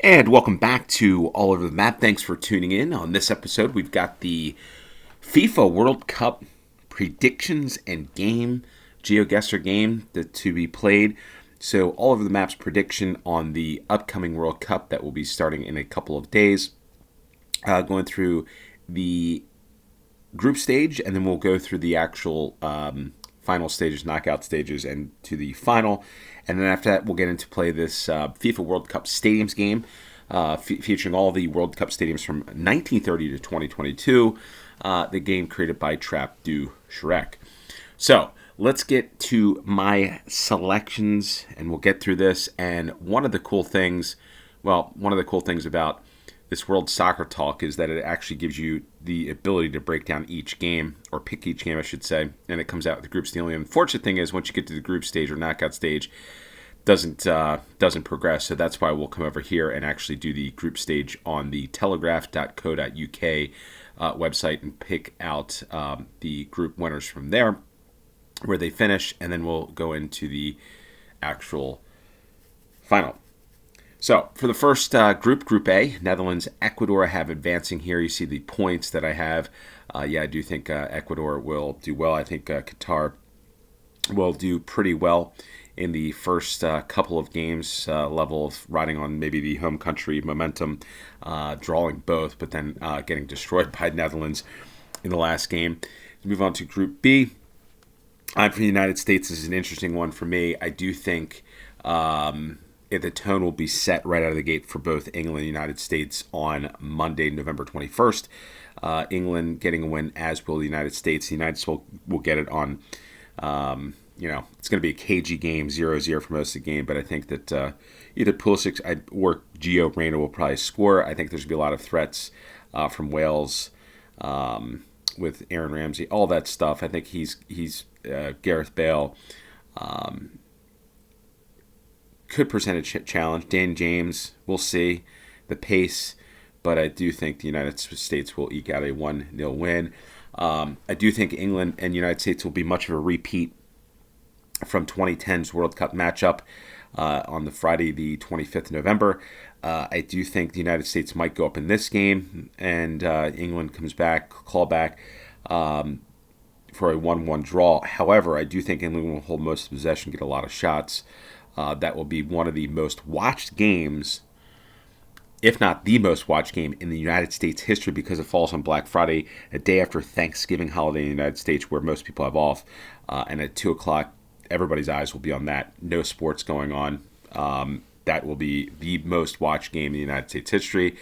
And welcome back to All Over the Map. Thanks for tuning in. On this episode, we've got the FIFA World Cup predictions and game, GeoGuessr game to be played. So All Over the Map's prediction on the upcoming World Cup that will be starting in a couple of days. Going through the group stage, and then we'll go through the actual final stages, knockout stages, and to the final. And then after that, we'll get into play this FIFA World Cup Stadiums game, featuring all the World Cup stadiums from 1930 to 2022, the game created by Trap Du Shrek. So let's get to my selections, and we'll get through this. And one of the cool things about this World Soccer Talk is that it actually gives you the ability to break down each game, or pick each game, I should say, and it comes out with the groups. The only unfortunate thing is once you get to the group stage or knockout stage, doesn't progress. So that's why we'll come over here and actually do the group stage on the telegraph.co.uk website and pick out the group winners from there, where they finish, and then we'll go into the actual final. So for the first Group A, Netherlands, Ecuador, I have advancing here. You see the points that I have. I do think Ecuador will do well. I think Qatar will do pretty well in the first couple of games, level of riding on maybe the home country momentum, drawing both, but then getting destroyed by Netherlands in the last game. Move on to Group B. For the United States, this is an interesting one for me. I do think the tone will be set right out of the gate for both England and the United States on Monday, November 21st. England getting a win, as will the United States. The United States will get it on, it's going to be a cagey game, 0-0 for most of the game, but I think that either Pulisic or Gio Reyna will probably score. I think there's going to be a lot of threats from Wales with Aaron Ramsey, all that stuff. I think he's Gareth Bale. Could present a challenge. Dan James, we'll see the pace, but I do think the United States will eke out a 1-0 win. I do think England and United States will be much of a repeat from 2010's World Cup matchup on the Friday, the 25th of November. I do think the United States might go up in this game, and England comes back, claw back for a 1-1 draw. However, I do think England will hold most of the possession, get a lot of shots. That will be one of the most watched games, if not the most watched game in the United States history, because it falls on Black Friday, a day after Thanksgiving holiday in the United States, where most people have off. And at 2 o'clock, everybody's eyes will be on that. No sports going on. That will be the most watched game in the United States history.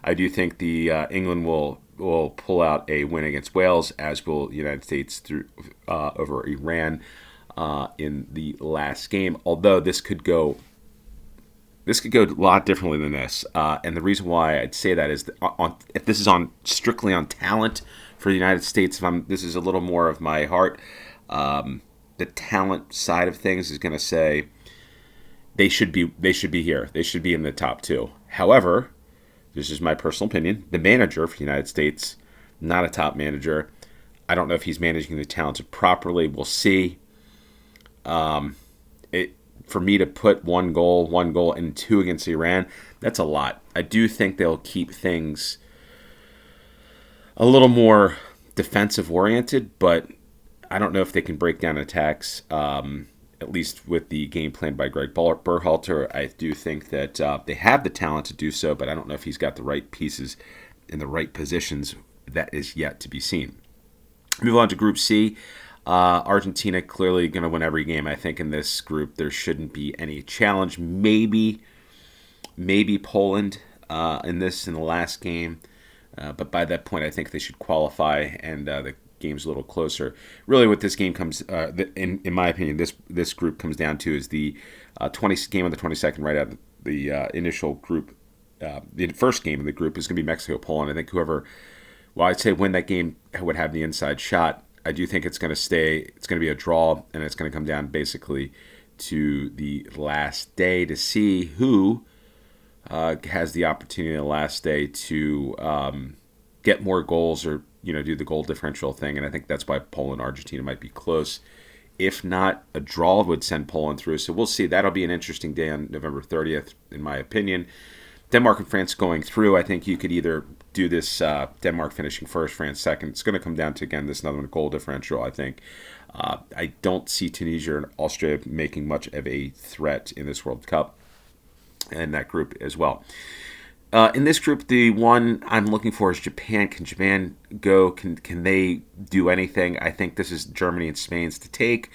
I do think the England will pull out a win against Wales, as will the United States over Iran in the last game. Although this could go a lot differently than this, and the reason why I'd say that is that if this is strictly on talent for the United States, this is a little more of my heart. The talent side of things is going to say they should be here. They should be in the top two. However, this is my personal opinion. The manager for the United States, not a top manager. I don't know if he's managing the talent properly. We'll see. For me to put one goal, and 2 against Iran, that's a lot. I do think they'll keep things a little more defensive oriented, but I don't know if they can break down attacks, at least with the game plan by Greg Berhalter. I do think that they have the talent to do so, but I don't know if he's got the right pieces in the right positions. That is yet to be seen. Move on to Group C. Argentina clearly going to win every game. I think in this group there shouldn't be any challenge. Maybe Poland in the last game, but by that point I think they should qualify, and the game's a little closer. Really, what this game comes, in my opinion, this group comes down to is the game on the 22nd, right out of the initial group. The first game of the group is going to be Mexico-Poland. I think I'd say win that game would have the inside shot. I do think it's going to be a draw, and it's going to come down basically to the last day to see who has the opportunity on the last day to get more goals, or do the goal differential thing. And I think that's why Poland Argentina might be close. If not, a draw would send Poland through. So we'll see. That'll be an interesting day on November 30th, in my opinion. Denmark and France going through. I think you could either do this Denmark finishing first, France second. It's going to come down to, again, this another goal differential, I think. I don't see Tunisia and Austria making much of a threat in this World Cup and that group as well. In this group, the one I'm looking for is Japan. Can Japan go? Can they do anything? I think this is Germany and Spain's to take.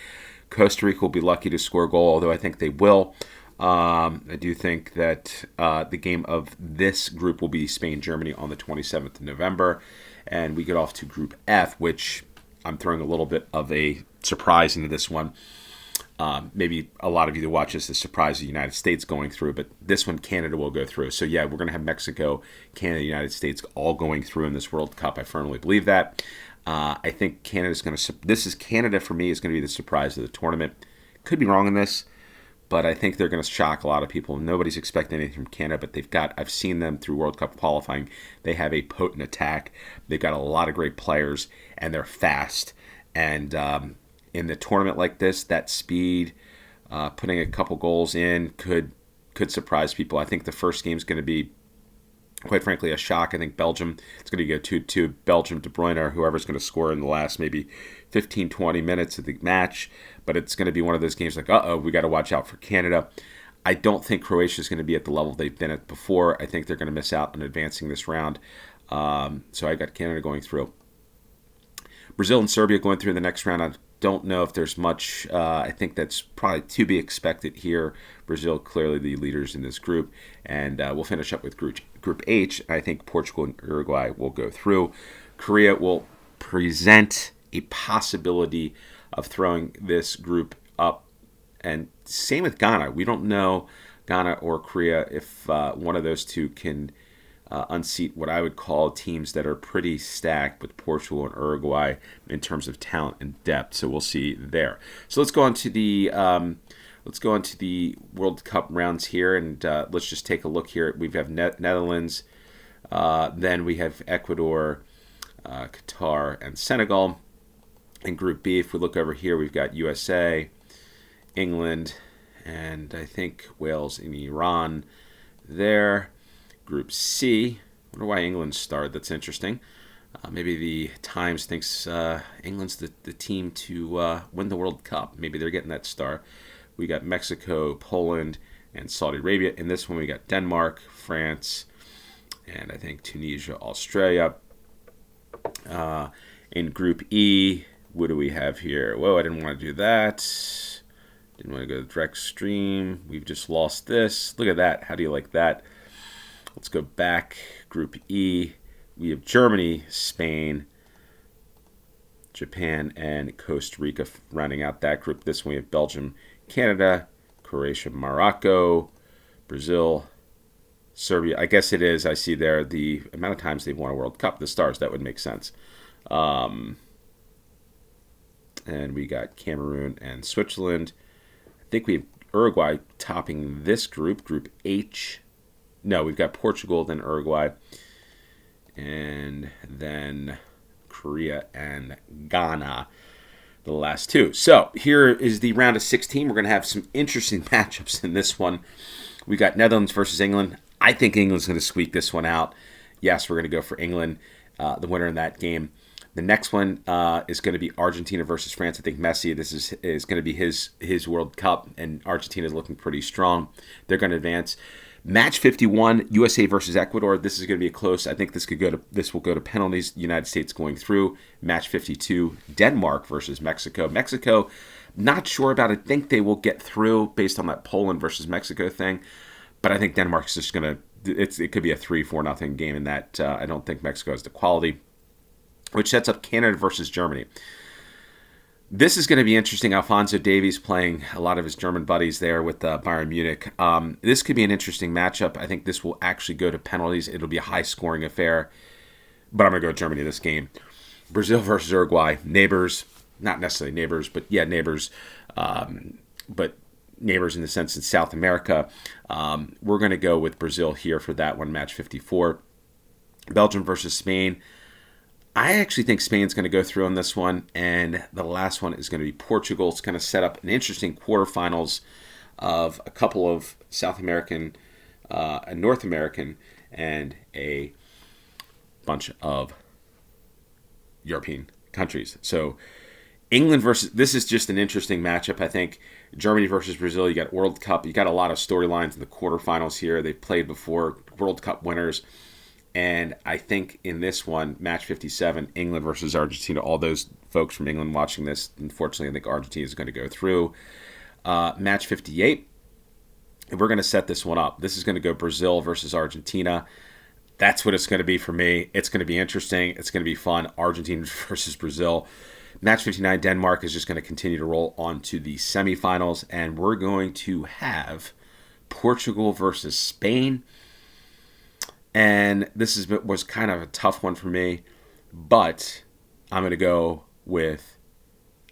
Costa Rica will be lucky to score a goal, although I think they will. I do think that the game of this group will be Spain-Germany on the 27th of November. And we get off to Group F, which I'm throwing a little bit of a surprise into this one. Maybe a lot of you that watch this is surprised the United States going through, but this one Canada will go through. So yeah, we're going to have Mexico, Canada, United States all going through in this World Cup. I firmly believe that. I think Canada's going to. This is Canada for me is going to be the surprise of the tournament. Could be wrong in this, but I think they're going to shock a lot of people. Nobody's expecting anything from Canada, but they've got. I've seen them through World Cup qualifying. They have a potent attack. They've got a lot of great players, and they're fast. And in the tournament like this, that speed, putting a couple goals in could surprise people. I think the first game is going to be, quite frankly, a shock. I think Belgium, it's going to go 2-2. Belgium, De Bruyne, or whoever's going to score in the last maybe 15, 20 minutes of the match. But it's going to be one of those games like, we got to watch out for Canada. I don't think Croatia is going to be at the level they've been at before. I think they're going to miss out on advancing this round. So I got Canada going through. Brazil and Serbia going through the next round. I don't know if there's much. I think that's probably to be expected here. Brazil clearly the leaders in this group. And we'll finish up with Group H. I think Portugal and Uruguay will go through. Korea will present a possibility of throwing this group up. And same with Ghana. We don't know, Ghana or Korea, if one of those two can unseat what I would call teams that are pretty stacked with Portugal and Uruguay in terms of talent and depth. So we'll see there. So let's go on to the World Cup rounds here, and let's just take a look here. We have Netherlands, then we have Ecuador, Qatar, and Senegal. In Group B, if we look over here, we've got USA, England, and I think Wales and Iran there. Group C, I wonder why England starred. That's interesting. Maybe the Times thinks England's the team to win the World Cup. Maybe they're getting that star. We got Mexico, Poland, and Saudi Arabia. In this one, we got Denmark, France, and I think Tunisia, Australia. In Group E, what do we have here? Whoa, I didn't want to do that. Didn't want to go to direct stream. We've just lost this. Look at that. How do you like that? Let's go back. Group E. We have Germany, Spain, Japan, and Costa Rica rounding out that group. This one we have Belgium, Canada, Croatia, Morocco, Brazil, Serbia. I guess it is. I see there the amount of times they've won a World Cup. The stars. That would make sense. And we got Cameroon and Switzerland. I think we have Uruguay topping this group, Group H. No, we've got Portugal, then Uruguay, and then Korea and Ghana, the last two. So here is the round of 16. We're going to have some interesting matchups in this one. We got Netherlands versus England. I think England's going to squeak this one out. Yes, we're going to go for England, the winner in that game. The next one is going to be Argentina versus France. I think Messi, this is going to be his World Cup, and Argentina is looking pretty strong. They're going to advance. Match 51, USA versus Ecuador. This is going to be close. I think this will go to penalties. United States going through. Match 52, Denmark versus Mexico. Mexico, not sure about it. I think they will get through based on that Poland versus Mexico thing. But I think Denmark's just going to. It could be a 3-4-0 game in that. I don't think Mexico has the quality, which sets up Canada versus Germany. This is going to be interesting. Alphonso Davies playing a lot of his German buddies there with Bayern Munich. This could be an interesting matchup. I think this will actually go to penalties. It'll be a high-scoring affair, but I'm going to go Germany this game. Brazil versus Uruguay. Neighbors, not necessarily neighbors, but yeah, neighbors. But neighbors in the sense in South America. We're going to go with Brazil here for that one, match 54. Belgium versus Spain. I actually think Spain's going to go through on this one, and the last one is going to be Portugal. It's going to set up an interesting quarterfinals of a couple of South American a North American, and a bunch of European countries. So England versus, this is just an interesting matchup. I think Germany versus Brazil. You got World Cup. You got a lot of storylines in the quarterfinals here. They've played before, World Cup winners. And I think in this one, match 57, England versus Argentina, all those folks from England watching this, unfortunately, I think Argentina is going to go through. Match 58, and we're going to set this one up. This is going to go Brazil versus Argentina. That's what it's going to be for me. It's going to be interesting. It's going to be fun. Argentina versus Brazil. Match 59, Denmark is just going to continue to roll on to the semifinals, and we're going to have Portugal versus Spain. And this was kind of a tough one for me, but I'm going to go with,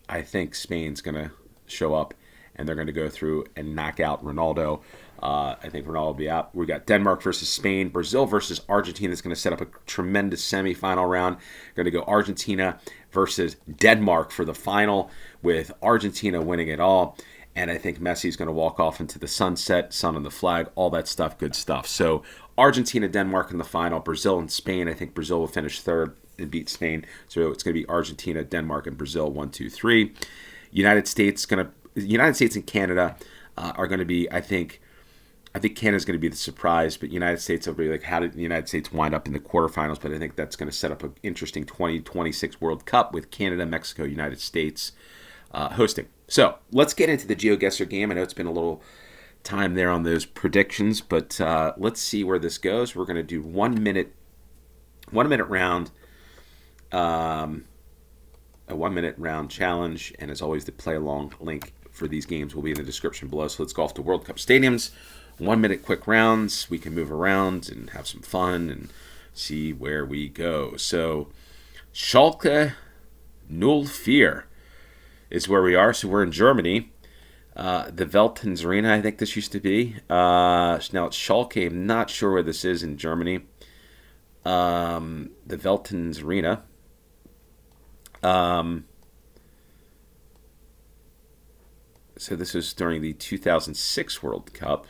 I think Spain's going to show up, and they're going to go through and knock out Ronaldo. I think Ronaldo will be out. We got Denmark versus Spain. Brazil versus Argentina is going to set up a tremendous semifinal round. We're going to go Argentina versus Denmark for the final, with Argentina winning it all. And I think Messi's going to walk off into the sunset, sun on the flag, all that stuff, good stuff. So Argentina, Denmark in the final, Brazil and Spain. I think Brazil will finish third and beat Spain. So it's going to be Argentina, Denmark, and Brazil, 1, 2, 3. United States and Canada are going to be, I think Canada's going to be the surprise, but United States will be like, how did the United States wind up in the quarterfinals? But I think that's going to set up an interesting 2026 World Cup with Canada, Mexico, United States hosting. So let's get into the GeoGuessr game. I know it's been a little time there on those predictions, but let's see where this goes. We're going to do 1 minute round, a 1 minute round challenge, and as always, the play along link for these games will be in the description below. So let's go off to World Cup stadiums. 1 minute quick rounds. We can move around and have some fun and see where we go. So Schalke 04 is where we are. So we're in Germany. The Veltins Arena, I think this used to be. Now it's Schalke. I'm not sure where this is in Germany. The Veltins Arena. So this was during the 2006 World Cup.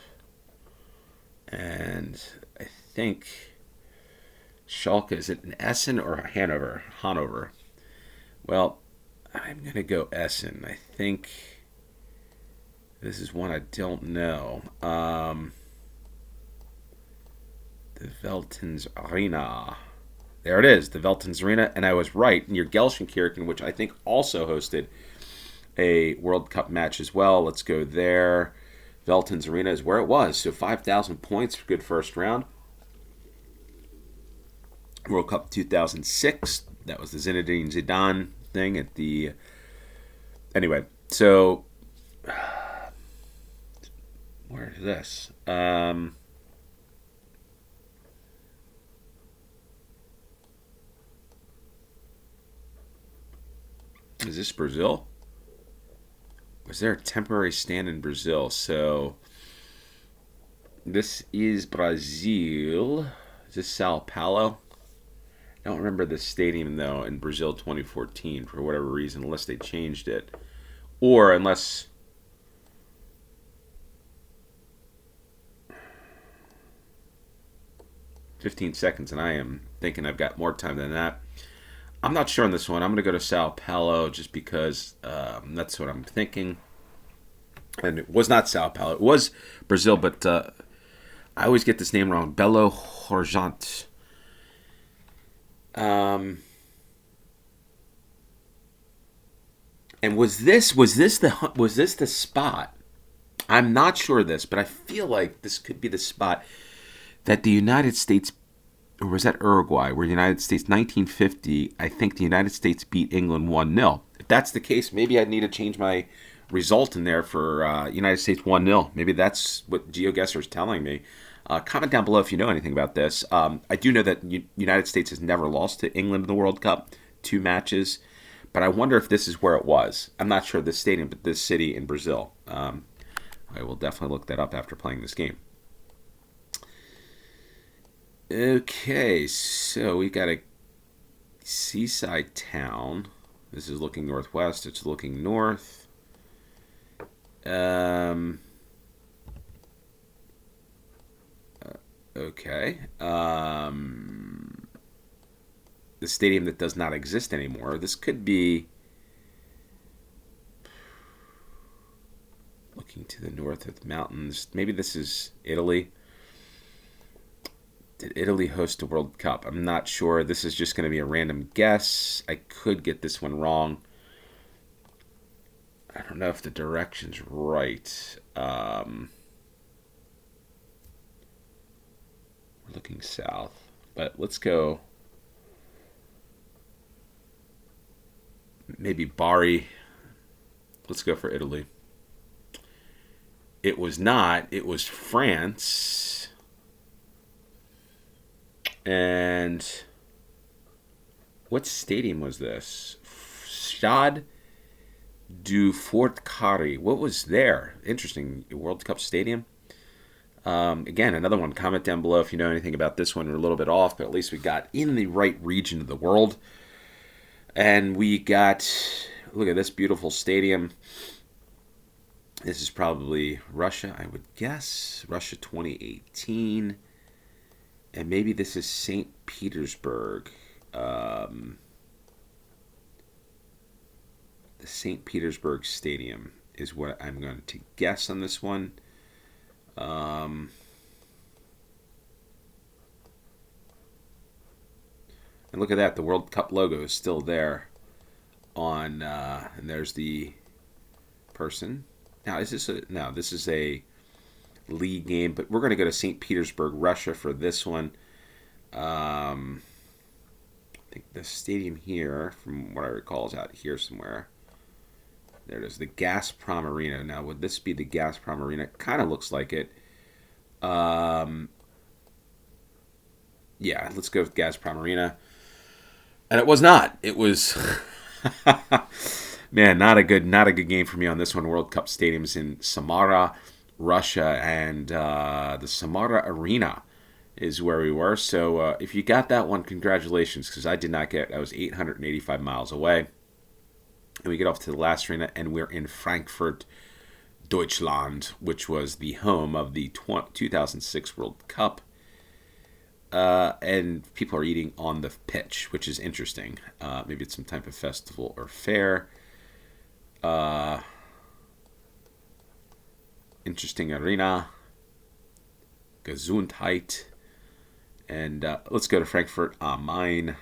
And I think Schalke, is it in Essen or Hanover? Hanover. Well, I'm going to go Essen. I think this is one I don't know. The Veltins Arena. There it is, the Veltins Arena. And I was right, near Gelsenkirchen, which I think also hosted a World Cup match as well. Let's go there. Veltins Arena is where it was. So 5,000 points for good first round. World Cup 2006. That was the Zinedine Zidane thing at the... Anyway, so... Where is this? Is this Brazil? Was there a temporary stand in Brazil? So this is Brazil. Is this Sao Paulo? I don't remember the stadium though in Brazil 2014 for whatever reason, unless they changed it, or unless 15 seconds, and I am thinking I've got more time than that. I'm not sure on this one. I'm going to go to Sao Paulo just because that's what I'm thinking. And it was not Sao Paulo. It was Brazil, but I always get this name wrong. Belo Horizonte. And was this the spot? I'm not sure of this, but I feel like this could be the spot that the United States, or was that Uruguay, where the United States, 1950, I think the United States beat England 1-0. If that's the case, maybe I'd need to change my result in there for United States 1-0. Maybe that's what GeoGuessr is telling me. Comment down below if you know anything about this. I do know that United States has never lost to England in the World Cup, 2 matches. But I wonder if this is where it was. I'm not sure of this stadium, but this city in Brazil. I will definitely look that up after playing this game. Okay, so we got a seaside town. This is looking northwest. It's looking north. Okay. The stadium that does not exist anymore. This could be looking to the north of the mountains. Maybe this is Italy. Did Italy host a World Cup? I'm not sure. This is just going to be a random guess. I could get this one wrong. I don't know if the direction's right. We're looking south, but let's go. Maybe Bari. Let's go for Italy. It was not. It was France. And what stadium was this? Stade du Fort Carré. What was there? Interesting. World Cup Stadium. Again, another one. Comment down below if you know anything about this one. We're a little bit off, but at least we got in the right region of the world. And we got, look at this beautiful stadium. This is probably Russia, I would guess. Russia 2018. And maybe this is St. Petersburg. The St. Petersburg Stadium is what I'm going to guess on this one. And look at that, the World Cup logo is still there on, and there's the person. Now, is this a, no, this is a league game, but we're going to go to St. Petersburg, Russia for this one. I think the stadium here, from what I recall, is out here somewhere. There it is, the Gazprom Arena. Now, would this be the Gazprom Arena? Kind of looks like it. Yeah, let's go with Gazprom Arena. And it was not. It was, man, not a good game for me on this one. World Cup stadiums in Samara, Russia, and the Samara Arena is where we were. So if you got that one, congratulations, because I did not get. I was 885 miles away. And we get off to the last arena, and we're in Frankfurt, Deutschland, which was the home of the 2006 World Cup. And people are eating on the pitch, which is interesting. Maybe it's some type of festival or fair. Interesting arena. Gesundheit. And let's go to Frankfurt am Main.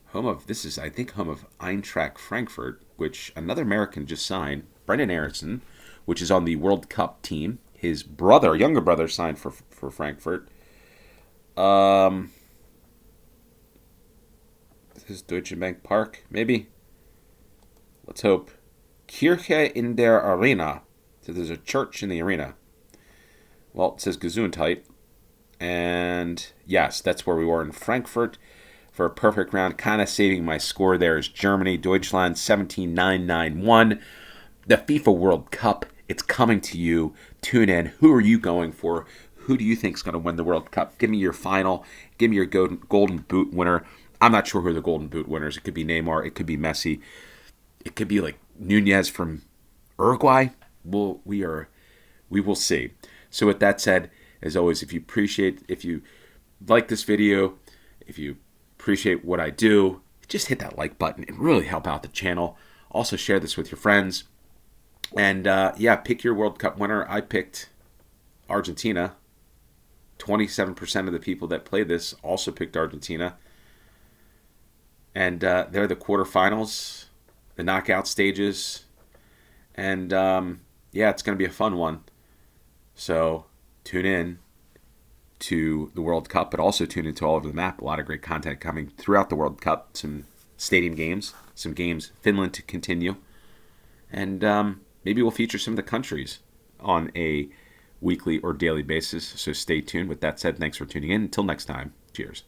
Home of, this is, I think, home of Eintracht Frankfurt, which another American just signed, Brendan Erickson, which is on the World Cup team. His brother, younger brother, signed for Frankfurt. This is Deutsche Bank Park, maybe. Let's hope. Kirche in der Arena. So there's a church in the arena. Well, it says Gesundheit. And yes, that's where we were in Frankfurt for a perfect round. Kind of saving my score there is Germany, Deutschland 17-9-9-1. The FIFA World Cup, it's coming to you. Tune in. Who are you going for? Who do you think is going to win the World Cup? Give me your final. Give me your golden boot winner. I'm not sure who the golden boot winners. It could be Neymar. It could be Messi. It could be like Nunez from Uruguay. We will see. So with that said, as always, if you like this video, if you appreciate what I do, just hit that like button. It really help out the channel. Also share this with your friends. And yeah, pick your World Cup winner. I picked Argentina. 27% of the people that play this also picked Argentina. And they're the quarterfinals, the knockout stages. And yeah, it's going to be a fun one. So tune in to the World Cup, but also tune into All Over the Map. A lot of great content coming throughout the World Cup. Some stadium games, some games, Finland to continue. And maybe we'll feature some of the countries on a weekly or daily basis. So stay tuned. With that said, thanks for tuning in. Until next time, cheers.